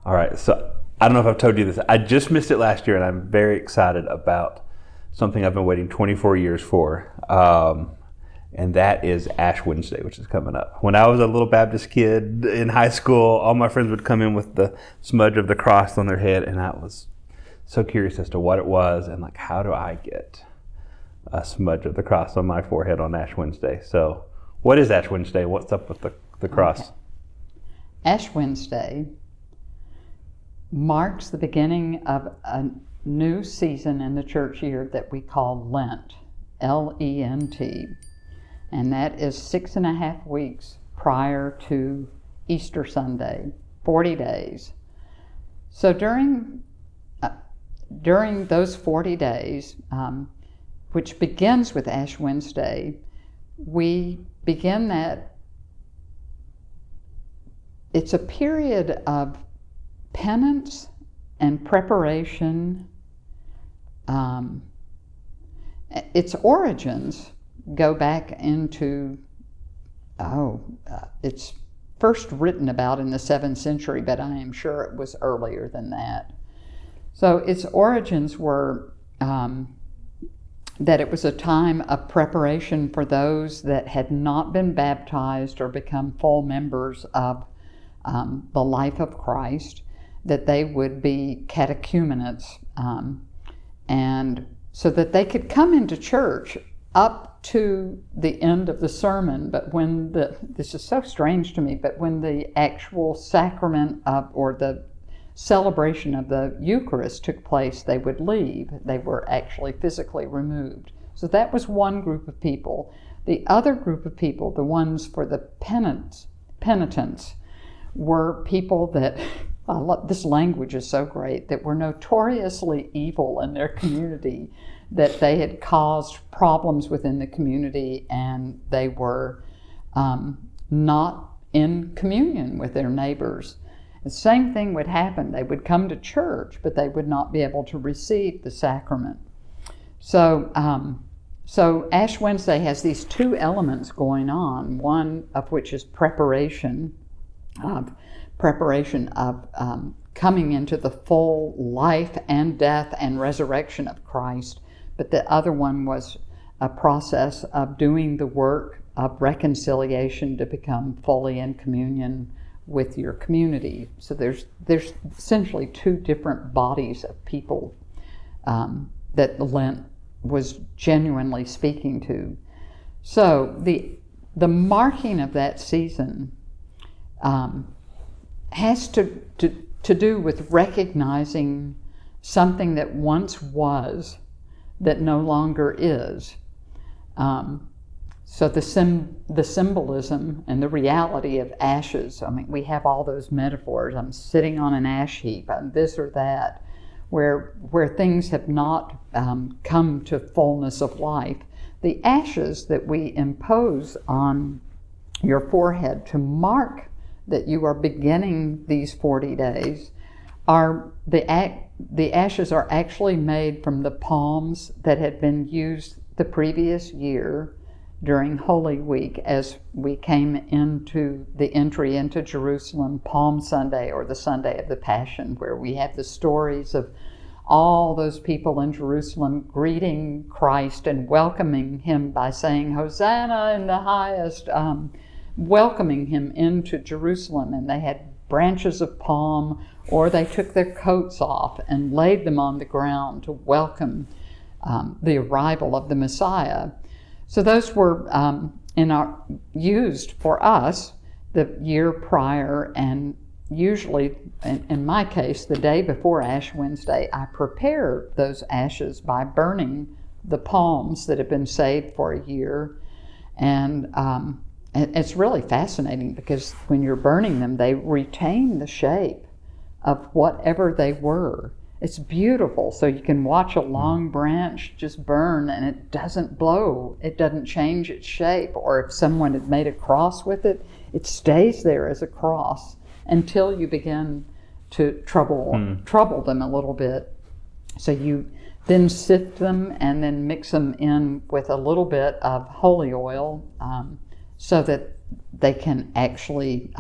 All right, so I don't know if I've told you this. I just missed it last year, and I'm very excited about something I've been waiting 24 years for, and that is Ash Wednesday, which is coming up. When I was a little Baptist kid in high school, all my friends would come in with the smudge of the cross on their head, and I was so curious as to what it was, and like, how do I get a smudge of the cross on my forehead on Ash Wednesday? So what is Ash Wednesday? What's up with the cross? Okay. Ash Wednesday marks the beginning of a new season in the church year that we call Lent, L-E-N-T. And that is 6.5 weeks prior to Easter Sunday, 40 days. So during those 40 days, which begins with Ash Wednesday, we begin that. It's a period of penance and preparation. Its origins go back into, it's first written about in the 7th century, but I am sure it was earlier than that. So its origins were that it was a time of preparation for those that had not been baptized or become full members of the life of Christ, that they would be catechumenates, and so that they could come into church up to the end of the sermon, but when this is so strange to me, but when the actual sacrament or the celebration of the Eucharist took place, they would leave. They were actually physically removed. So that was one group of people. The other group of people, the ones for the penitents, were people that, this language is so great, that were notoriously evil in their community, that they had caused problems within the community, and they were not in communion with their neighbors. The same thing would happen. They would come to church, but they would not be able to receive the sacrament. So Ash Wednesday has these two elements going on, one of which is preparation of coming into the full life and death and resurrection of Christ, but the other one was a process of doing the work of reconciliation to become fully in communion with your community. So there's essentially two different bodies of people that Lent was genuinely speaking to. So the marking of that season has to do with recognizing something that once was that no longer is. So the symbolism and the reality of ashes, I mean, we have all those metaphors. I'm sitting on an ash heap, I'm this or that, where things have not come to fullness of life. The ashes that we impose on your forehead to mark that you are beginning these 40 days are the ashes are actually made from the palms that had been used the previous year during Holy Week, as we came into the entry into Jerusalem, Palm Sunday, or the Sunday of the Passion, where we have the stories of all those people in Jerusalem greeting Christ and welcoming him by saying, "Hosanna in the highest," welcoming him into Jerusalem. And they had branches of palm, or they took their coats off and laid them on the ground to welcome the arrival of the Messiah. So those were used for us the year prior, and usually, in my case, the day before Ash Wednesday, I prepare those ashes by burning the palms that have been saved for a year. And it's really fascinating, because when you're burning them, they retain the shape of whatever they were. It's beautiful. So you can watch a long branch just burn, and it doesn't blow. It doesn't change its shape. Or if someone had made a cross with it, it stays there as a cross until you begin to trouble them a little bit. So you then sift them and then mix them in with a little bit of holy oil, so that they can actually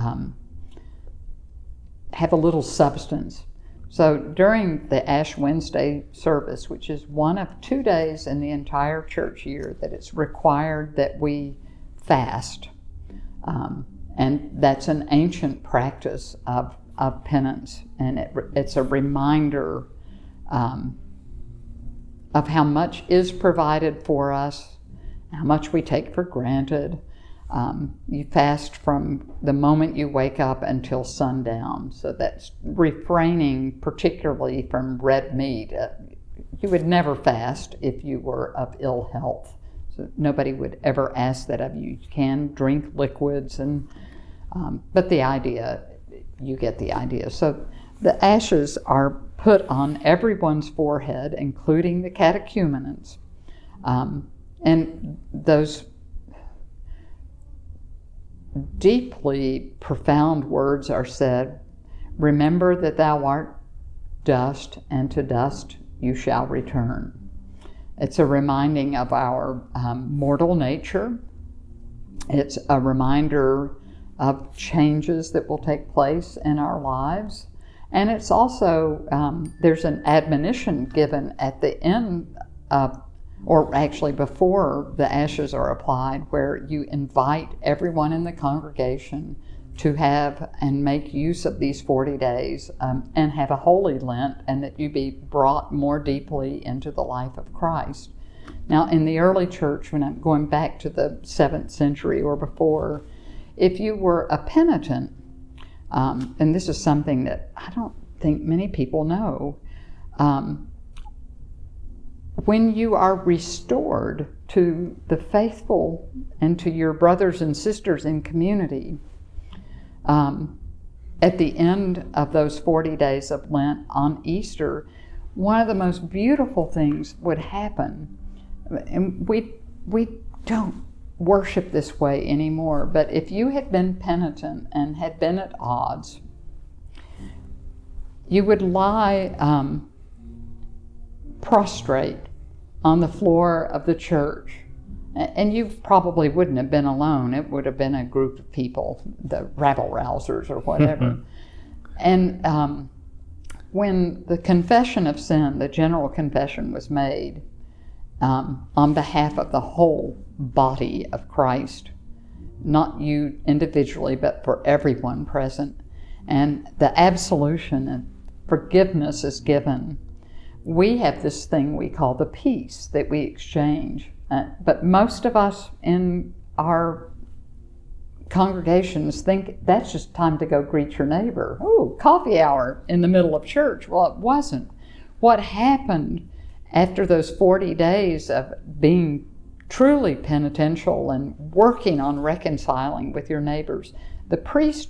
have a little substance. So during the Ash Wednesday service, which is one of 2 days in the entire church year that it's required that we fast, and that's an ancient practice of penance, and it's a reminder of how much is provided for us, how much we take for granted. You fast from the moment you wake up until sundown, so that's refraining particularly from red meat. You would never fast if you were of ill health, so nobody would ever ask that of you. You can drink liquids, but the idea, you get the idea. So the ashes are put on everyone's forehead, including the catechumens, and those deeply profound words are said. Remember that thou art dust, and to dust you shall return. It's a reminding of our mortal nature. It's a reminder of changes that will take place in our lives. And it's also, there's an admonition given at the end of, or actually before the ashes are applied, where you invite everyone in the congregation to have and make use of these 40 days and have a holy Lent, and that you be brought more deeply into the life of Christ. Now, in the early church, when I'm going back to the 7th century or before, if you were a penitent, and this is something that I don't think many people know, when you are restored to the faithful and to your brothers and sisters in community, at the end of those 40 days of Lent on Easter, one of the most beautiful things would happen. And we don't worship this way anymore, but if you had been penitent and had been at odds, you would lie prostrate on the floor of the church. And you probably wouldn't have been alone. It would have been a group of people, the rabble-rousers or whatever. And when the confession of sin, the general confession, was made on behalf of the whole body of Christ, not you individually, but for everyone present, and the absolution and forgiveness is given, we have this thing we call the peace that we exchange. But most of us in our congregations think that's just time to go greet your neighbor. Oh, coffee hour in the middle of church. Well, it wasn't. What happened after those 40 days of being truly penitential and working on reconciling with your neighbors, the priest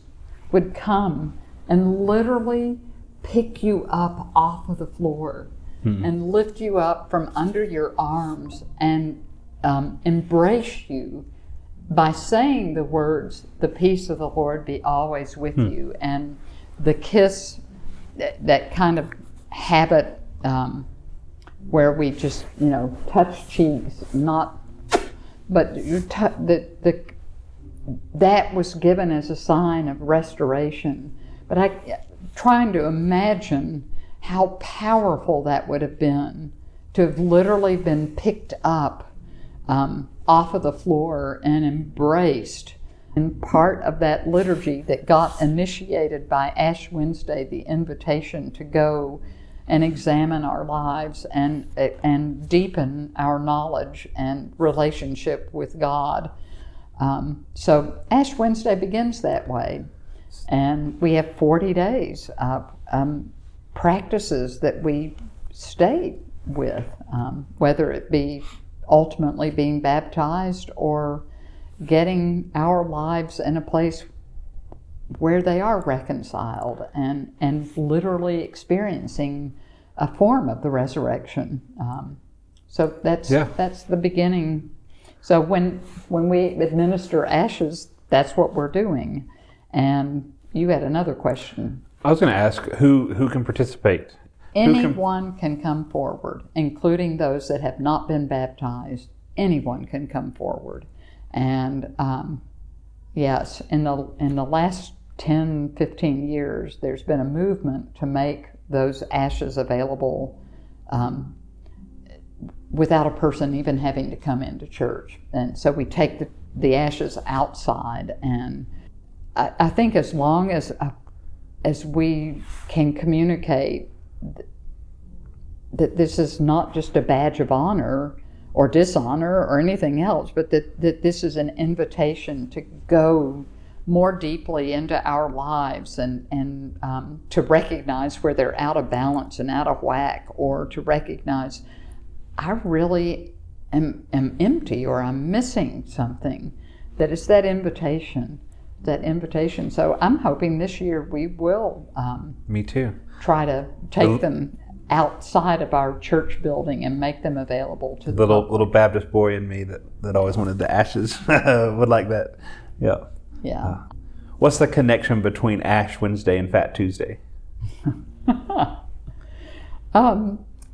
would come and literally pick you up off of the floor and lift you up from under your arms and embrace you by saying the words, "The peace of the Lord be always with you," and the kiss, that kind of habit where we just, touch cheeks, but that was given as a sign of restoration. But trying to imagine how powerful that would have been to have literally been picked up off of the floor and embraced. And part of that liturgy that got initiated by Ash Wednesday, the invitation to go and examine our lives and deepen our knowledge and relationship with God. So Ash Wednesday begins that way. And we have 40 days of practices that we stay with, whether it be ultimately being baptized or getting our lives in a place where they are reconciled and literally experiencing a form of the resurrection. So that's the beginning. So when we administer ashes, that's what we're doing. And you had another question. I was going to ask who can participate. Anyone can come forward, including those that have not been baptized. Anyone can come forward. And yes, in the last 10, 15 years, there's been a movement to make those ashes available without a person even having to come into church. And so we take the ashes outside, and I think as long as we can communicate that this is not just a badge of honor or dishonor or anything else, but that this is an invitation to go more deeply into our lives and to recognize where they're out of balance and out of whack, or to recognize I really am empty, or I'm missing something. That it's that invitation. So I'm hoping this year we will Me too. try to take them outside of our church building and make them available to the little Baptist boy in me that always wanted the ashes would like that. Yeah. Yeah. What's the connection between Ash Wednesday and Fat Tuesday?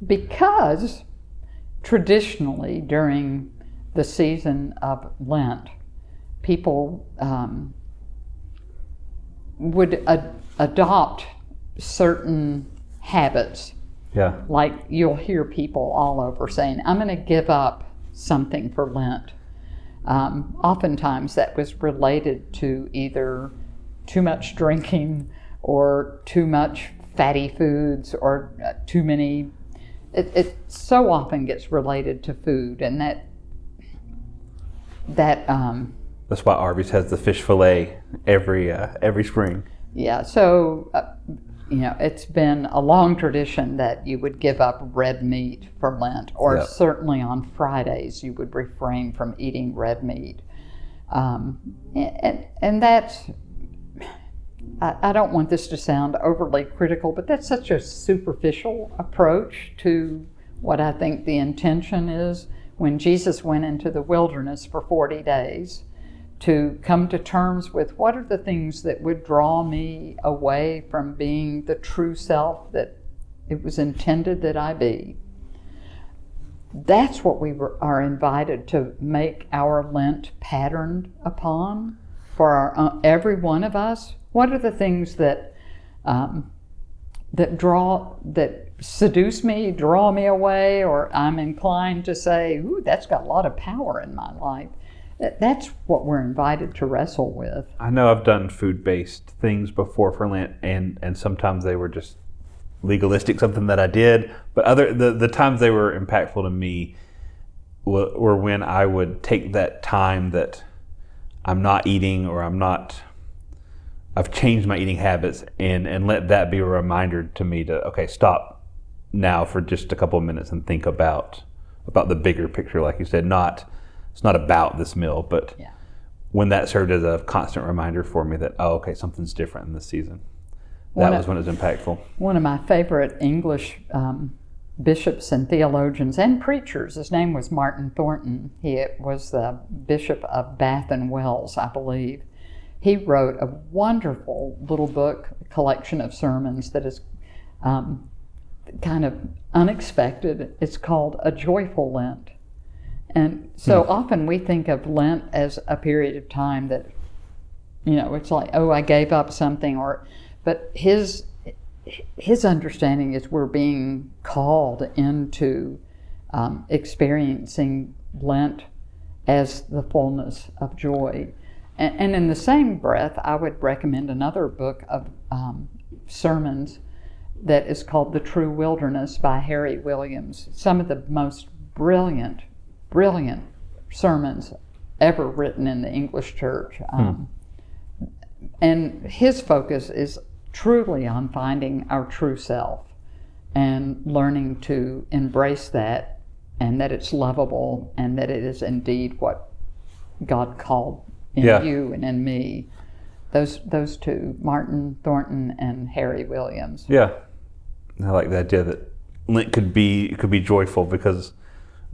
Because traditionally during the season of Lent, people would adopt certain habits. Yeah. Like you'll hear people all over saying, I'm going to give up something for Lent. Oftentimes that was related to either too much drinking or too much fatty foods or too many. It so often gets related to food, and that's why Arby's has the fish fillet every spring. Yeah, so it's been a long tradition that you would give up red meat for Lent, or Yep. certainly on Fridays you would refrain from eating red meat. And that's, I don't want this to sound overly critical, but that's such a superficial approach to what I think the intention is when Jesus went into the wilderness for 40 days to come to terms with what are the things that would draw me away from being the true self that it was intended that I be. That's what we are invited to make our Lent patterned upon for every one of us. What are the things that seduce me, draw me away, or I'm inclined to say, ooh, that's got a lot of power in my life? That's what we're invited to wrestle with. I know I've done food-based things before for Lent, and sometimes they were just legalistic, something that I did. But the times they were impactful to me were when I would take that time that I'm not eating, or I've changed my eating habits, and let that be a reminder to me to, okay, stop now for just a couple of minutes and think about the bigger picture, like you said. It's not about this meal, but Yeah. when that served as a constant reminder for me that, oh, okay, something's different in this season. That was when it was impactful. One of my favorite English bishops and theologians and preachers, his name was Martin Thornton. He was the Bishop of Bath and Wells, I believe. He wrote a wonderful little book, collection of sermons that is kind of unexpected. It's called A Joyful Lent. And so often we think of Lent as a period of time that, it's like, oh, I gave up something, but his understanding is we're being called into experiencing Lent as the fullness of joy. And in the same breath, I would recommend another book of sermons that is called The True Wilderness by Harry Williams. Some of the most brilliant sermons ever written in the English church. And his focus is truly on finding our true self and learning to embrace that, and that it's lovable, and that it is indeed what God called in you and in me. Those two, Martin Thornton and Harry Williams. Yeah, I like the idea that Lent could be joyful, because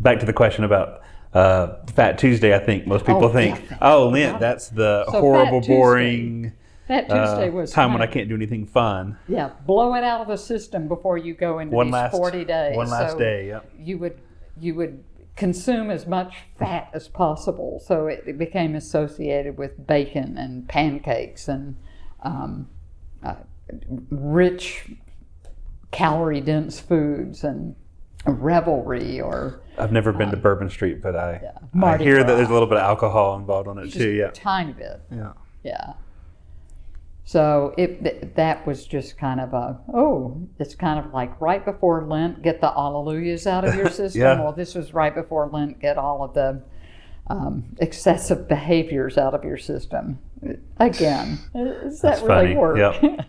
back to the question about Fat Tuesday, I think most people think, Lent, that's the horrible, boring Fat Tuesday was time when I can't do anything fun. Yeah, blow it out of the system before you go into these 40 days. One last day, yeah. You would consume as much fat as possible, so it became associated with bacon and pancakes and rich, calorie-dense foods and revelry or... I've never been to Bourbon Street, but I Mardi hear Gras. that there's a little bit of alcohol involved on it Just too. Yeah. a tiny bit. Yeah. Yeah. So that was just kind of it's kind of like right before Lent, get the Alleluias out of your system. Yeah. Well, this was right before Lent, get all of the excessive behaviors out of your system. Again, does that That's really funny. work? Yep.